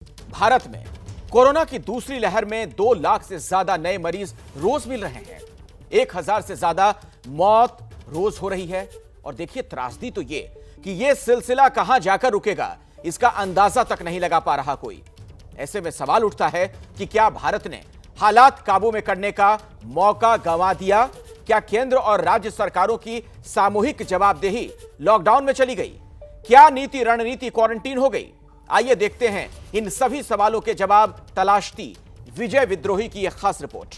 भारत में कोरोना की दूसरी लहर में 2 लाख से ज्यादा नए मरीज रोज मिल रहे हैं। 1000 से ज्यादा मौत रोज हो रही है। और देखिए त्रासदी तो ये कि यह सिलसिला कहां जाकर रुकेगा, इसका अंदाजा तक नहीं लगा पा रहा कोई। ऐसे में सवाल उठता है कि क्या भारत ने हालात काबू में करने का मौका गंवा दिया? क्या केंद्र और राज्य सरकारों की सामूहिक जवाबदेही लॉकडाउन में चली गई? क्या नीति रणनीति क्वारंटीन हो गई? आइए देखते हैं इन सभी सवालों के जवाब तलाशती विजय विद्रोही की यह खास रिपोर्ट।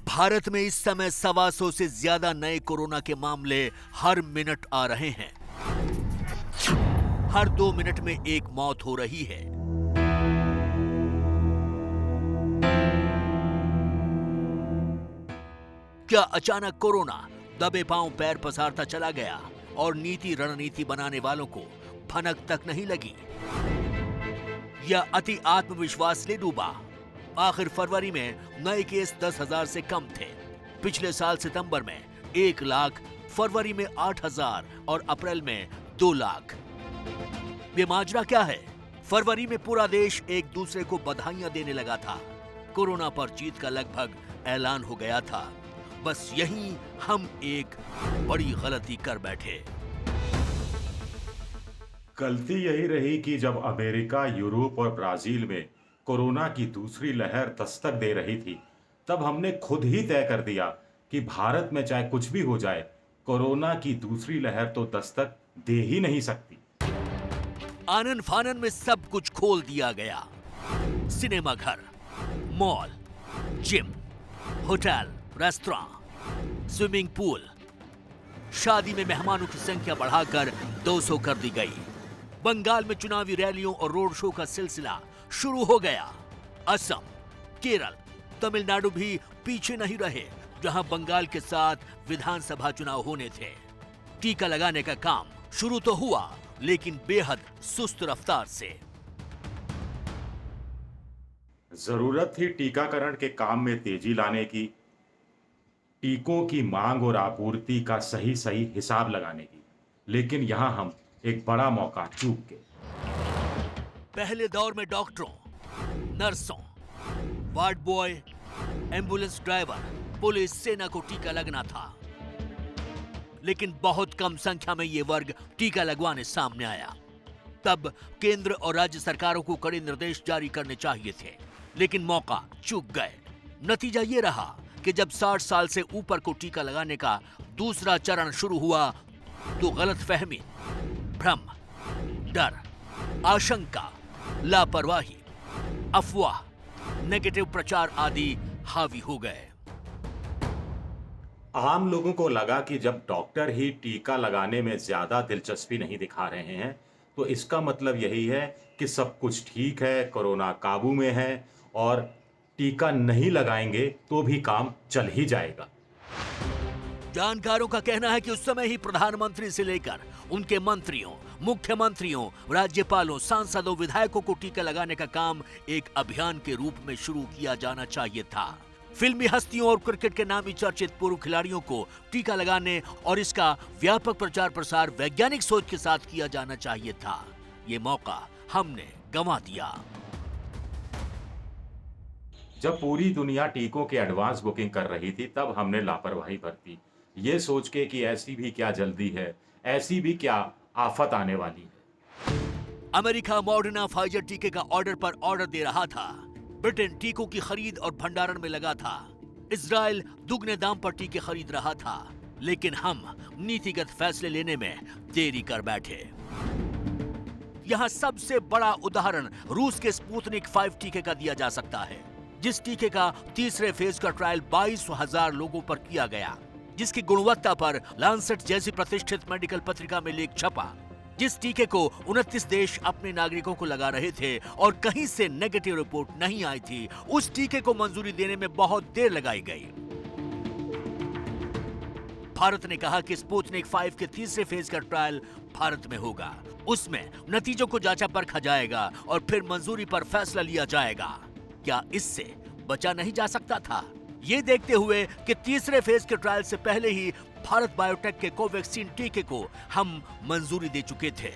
भारत में इस समय 125 से ज्यादा नए कोरोना के मामले हर मिनट आ रहे हैं। हर 2 मिनट में एक मौत हो रही है। क्या अचानक कोरोना दबे पांव पैर पसारता चला गया और नीति रणनीति बनाने वालों को भनक तक नहीं लगी? या अति आत्मविश्वास ले डूबा? आखिर फरवरी में नए केस 10,000 से कम थे। पिछले साल सितंबर में 1 लाख, फरवरी में 8,000 और अप्रैल में 2 लाख। ये माजरा क्या है? फरवरी में पूरा देश एक दूसरे को बधाइयां देने लगा था। कोरोना पर जीत का लगभग ऐलान हो गया था। बस यहीं हम एक बड़ी गलती कर बैठे। गलती यही रही कि जब अमेरिका, यूरोप और ब्राजील में कोरोना की दूसरी लहर दस्तक दे रही थी, तब हमने खुद ही तय कर दिया कि भारत में चाहे कुछ भी हो जाए, कोरोना की दूसरी लहर तो दस्तक दे ही नहीं सकती। आनन फानन में सब कुछ खोल दिया गया। सिनेमा घर, mall, gym, hotel, restaurant, swimming pool, शादी में मेहमानों की संख्या बढ़ाकर 200 कर दी गई। बंगाल में चुनावी रैलियों और रोड शो का सिलसिला शुरू हो गया। असम, केरल, तमिलनाडु भी पीछे नहीं रहे, जहां बंगाल के साथ विधानसभा चुनाव होने थे। टीका लगाने का काम शुरू तो हुआ, लेकिन बेहद सुस्त रफ्तार से। जरूरत थी टीकाकरण के काम में तेजी लाने की, टीकों की मांग और आपूर्ति का सही हिसाब लगाने की, लेकिन यहां हम एक बड़ा मौका चूक गए। पहले दौर में डॉक्टरों, नर्सों, ward boy, ambulance driver, police, सेना को टीका लगना था, लेकिन बहुत कम संख्या में यह वर्ग टीका लगवाने सामने आया। तब केंद्र और राज्य सरकारों को कड़े निर्देश जारी करने चाहिए थे, लेकिन मौका चूक गए। नतीजा यह रहा कि जब 60 साल से ऊपर को टीका लगाने का दूसरा चरण शुरू हुआ, तो गलतफहमी, भ्रम, डर, आशंका, लापरवाही, अफवाह, नेगेटिव प्रचार आदि हावी हो गए। आम लोगों को लगा कि जब डॉक्टर ही टीका लगाने में ज्यादा दिलचस्पी नहीं दिखा रहे हैं, तो इसका मतलब यही है कि सब कुछ ठीक है, कोरोना काबू में है और टीका नहीं लगाएंगे तो भी काम चल ही जाएगा। जानकारों का कहना है कि उस समय ही प्रधानमंत्री से लेकर उनके मंत्रियों, मुख्यमंत्रियों, राज्यपालों, सांसदों, विधायकों को टीका लगाने का काम एक अभियान के रूप में शुरू किया जाना चाहिए था। फिल्मी हस्तियों और क्रिकेट के नामी चर्चित पूर्व खिलाड़ियों को टीका लगाने और इसका व्यापक प्रचार प्रसार वैज्ञानिक सोच के साथ किया जाना चाहिए था। ये मौका हमने गंवा दिया। जब पूरी दुनिया टीकों की एडवांस बुकिंग कर रही थी, तब हमने लापरवाही बरती, ये सोच के कि ऐसी भी क्या जल्दी है, ऐसी भी क्या आफत आने वाली है। अमेरिका मॉडर्ना फाइजर टीके का ऑर्डर पर ऑर्डर दे रहा था। ब्रिटेन टीकों की खरीद और भंडारण में लगा था। इजराइल दुगने दाम पर टीके खरीद रहा था, लेकिन हम नीतिगत फैसले लेने में देरी कर बैठे। यहां सबसे बड़ा उदाहरण रूस के स्पुतनिक 5 टीके का दिया जा सकता है, जिस टीके का तीसरे फेज का ट्रायल 22,000 लोगों पर किया गया, जिसकी गुणवत्ता पर लांसेट जैसी प्रतिष्ठित मेडिकल पत्रिका में लेख छपा, जिस टीके को 29 देश अपने नागरिकों को लगा रहे थे और कहीं से नेगेटिव रिपोर्ट नहीं आई थी, उस टीके को मंजूरी देने में बहुत देर लगाई गई। भारत ने कहा कि स्पुतनिक 5 के तीसरे फेज का ट्रायल भारत में होगा। उसमें नतीजों को जांचा परखा जाएगा और फिर मंजूरी पर फैसला लिया जाएगा। क्या इससे बचा नहीं जा सकता था? ये देखते हुए कि तीसरे फेज के ट्रायल से पहले ही भारत बायोटेक के कोवैक्सीन टीके को हम मंजूरी दे चुके थे।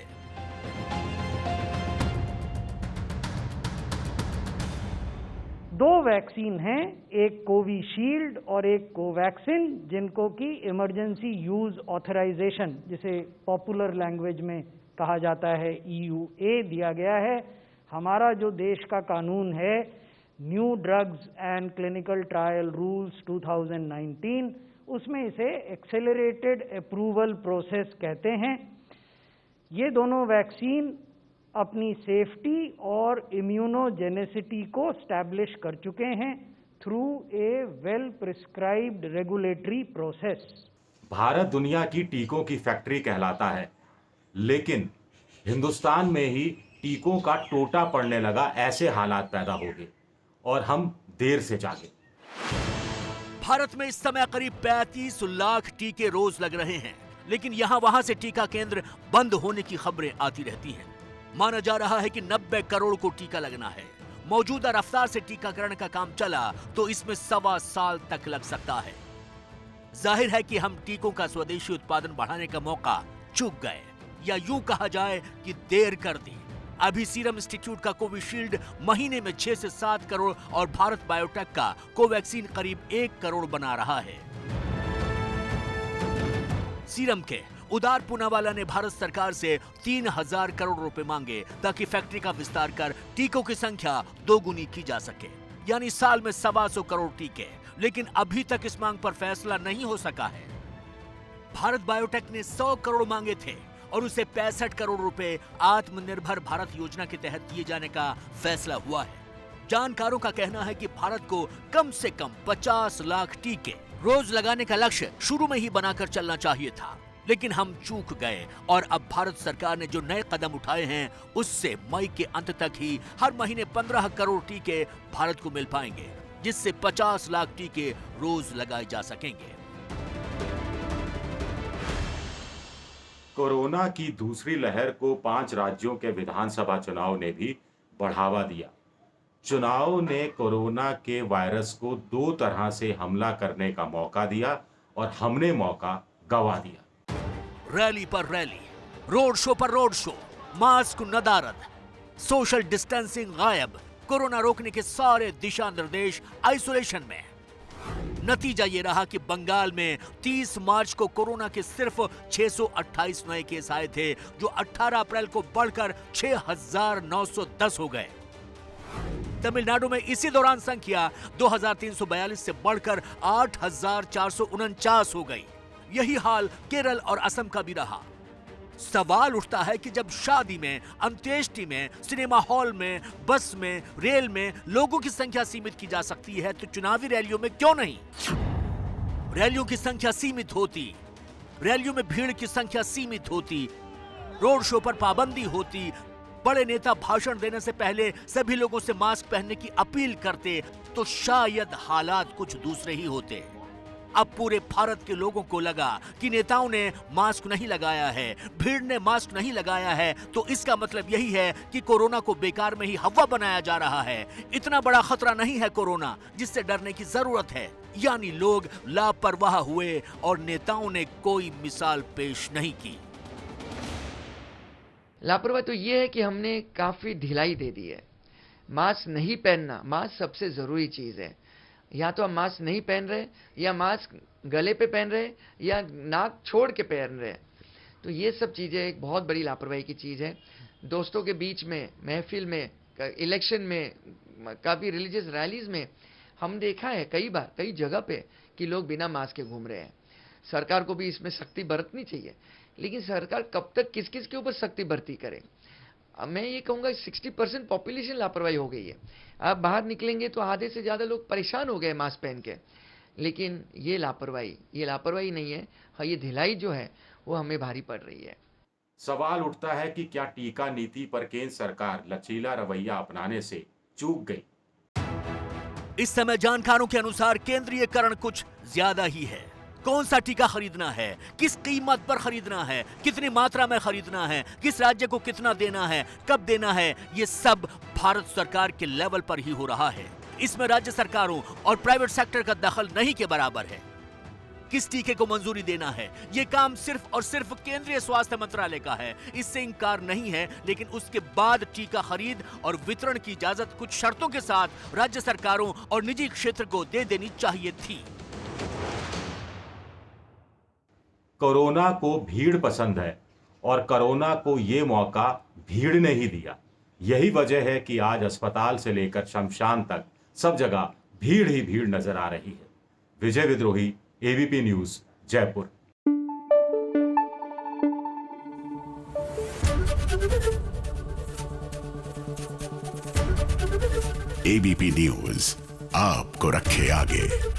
दो वैक्सीन हैं, एक कोविशील्ड और एक कोवैक्सिन, जिनको कि इमरजेंसी यूज ऑथराइजेशन, जिसे पॉपुलर लैंग्वेज में कहा जाता है EUA, दिया गया है। हमारा जो देश का कानून है new drugs and clinical trial rules 2019, उसमें इसे एक्सेलरेटेड अप्रूवल प्रोसेस कहते हैं। ये दोनों वैक्सीन अपनी सेफ्टी और इम्यूनोजेनेसिटी को स्टैब्लिश कर चुके हैं through a well prescribed regulatory process. Bharat दुनिया की टीकों की फैक्ट्री कहलाता है, लेकिन हिंदुस्तान में ही टीकों का टोटा पड़ने लगा, ऐसे हालात पैदा हो गए और हम देर से जागे। भारत में इस समय करीब 35 लाख टीके रोज लग रहे हैं, लेकिन यहाँ वहां से टीका केंद्र बंद होने की खबरें आती रहती हैं। माना जा रहा है कि 90 करोड़ को टीका लगना है। मौजूदा रफ्तार से टीकाकरण का काम चला तो इसमें 1.25 साल तक लग सकता है। जाहिर है कि हम टीकों का स्वदेशी उत्पादन बढ़ाने का मौका चूक गए, या यूं कहा जाए कि देर कर दी। अभी सीरम इंस्टीट्यूट का कोविशील्ड महीने में 6 से 7 करोड़ और भारत बायोटेक का कोवैक्सीन करीब 1 करोड़ बना रहा है। सीरम के उदार पूनावाला ने भारत सरकार से 3000 करोड़ रुपए मांगे ताकि फैक्ट्री का विस्तार कर टीकों की संख्या दोगुनी की जा सके, यानी साल में 125 करोड़ टीके। लेकिन अभी तक इस मांग पर फैसला नहीं हो सका है। भारत बायोटेक ने 100 करोड़ मांगे थे और उसे 65 करोड़ रुपए आत्मनिर्भर भारत योजना के तहत दिए जाने का फैसला हुआ है। जानकारों का कहना है कि भारत को कम से कम 50 लाख टीके रोज लगाने का लक्ष्य शुरू में ही बनाकर चलना चाहिए था, लेकिन हम चूक गए और अब भारत सरकार ने जो नए कदम उठाए हैं उससे मई के अंत तक ही हर महीने 15 करोड़ टीके भारत को मिल पाएंगे, जिससे 50 लाख टीके रोज लगाए जा सकेंगे। कोरोना की दूसरी लहर को 5 राज्यों के विधानसभा चुनाव ने भी बढ़ावा दिया। चुनाव ने कोरोना के वायरस को 2 तरह से हमला करने का मौका दिया और हमने मौका गंवा दिया। रैली पर रैली, रोड शो पर रोड शो, मास्क नदारद, सोशल डिस्टेंसिंग गायब, कोरोना रोकने के सारे दिशा निर्देश आइसोलेशन में। नतीजा ये रहा कि बंगाल में 30 मार्च को कोरोना के सिर्फ 628 नए केस आए थे, जो 18 अप्रैल को बढ़कर 6910 हो गए। तमिलनाडु में इसी दौरान संख्या 2342 से बढ़कर 8449 हो गई। यही हाल केरल और असम का भी रहा। सवाल उठता है कि जब शादी में, अंत्येष्टि में, सिनेमा हॉल में, बस में, रेल में लोगों की संख्या सीमित की जा सकती है, तो चुनावी रैलियों में क्यों नहीं? रैलियों की संख्या सीमित होती, रैलियों में भीड़ की संख्या सीमित होती, रोड शो पर पाबंदी होती, बड़े नेता भाषण देने से पहले सभी लोगों से मास्क पहनने की अपील करते, तो शायद हालात कुछ दूसरे ही होते। अब पूरे भारत के लोगों को लगा कि नेताओं ने मास्क नहीं लगाया है, भीड़ ने मास्क नहीं लगाया है, तो इसका मतलब यही है कि कोरोना को बेकार में ही हवा बनाया जा रहा है। इतना बड़ा खतरा नहीं है कोरोना जिससे डरने की जरूरत है। यानी लोग लापरवाह हुए और नेताओं ने कोई मिसाल पेश नहीं की। लापरवाही तो ये है कि हमने काफी ढिलाई दे दी है। मास्क नहीं पहनना, मास्क सबसे जरूरी चीज है। या तो हम मास्क नहीं पहन रहे, या मास्क गले पे पहन रहे, या नाक छोड़ के पहन रहे। तो ये सब चीजें एक बहुत बड़ी लापरवाही की चीज है। दोस्तों के बीच में, महफिल में, इलेक्शन में, काफी रिलीजियस रैलीज में हम देखा है कई बार, कई जगह पे कि लोग बिना मास्क के घूम रहे हैं। सरकार को भी इसमें सख्ती बरतनी चाहिए, लेकिन सरकार कब तक किस किस के ऊपर सख्ती बरती करे? मैं ये कहूँगा 60% पॉपुलेशन लापरवाही हो गई है। आप बाहर निकलेंगे तो आधे से ज़्यादा लोग परेशान हो गए मास्क पहन के। लेकिन ये लापरवाही नहीं है। हाँ, ये ढिलाई जो है वो हमें भारी पड़ रही है। सवाल उठता है कि क्या टीका नीति पर केंद्र सरकार लचीला रवैया अपनाने से चूक गई? इस समय जानकारों के अनुसार केंद्रीयकरण कुछ ज्यादा ही है। कौन सा टीका खरीदना है, किस कीमत पर खरीदना है, कितनी मात्रा में खरीदना है, किस राज्य को कितना देना है, कब देना है, ये सब भारत सरकार के लेवल पर ही हो रहा है। इसमें राज्य सरकारों और प्राइवेट सेक्टर का दखल नहीं के बराबर है। किस टीके को मंजूरी देना है, यह काम सिर्फ और सिर्फ केंद्रीय स्वास्थ्य मंत्रालय का है, इससे इंकार नहीं है। लेकिन उसके बाद टीका खरीद और वितरण की इजाजत कुछ शर्तों के साथ राज्य सरकारों और निजी क्षेत्र को दे देनी चाहिए थी। कोरोना को भीड़ पसंद है और कोरोना को ये मौका भीड़ ने ही दिया। यही वजह है कि आज अस्पताल से लेकर शमशान तक सब जगह भीड़ ही भीड़ नजर आ रही है। विजय विद्रोही, ABP news, Jaipur. ABP news आपको रखे आगे।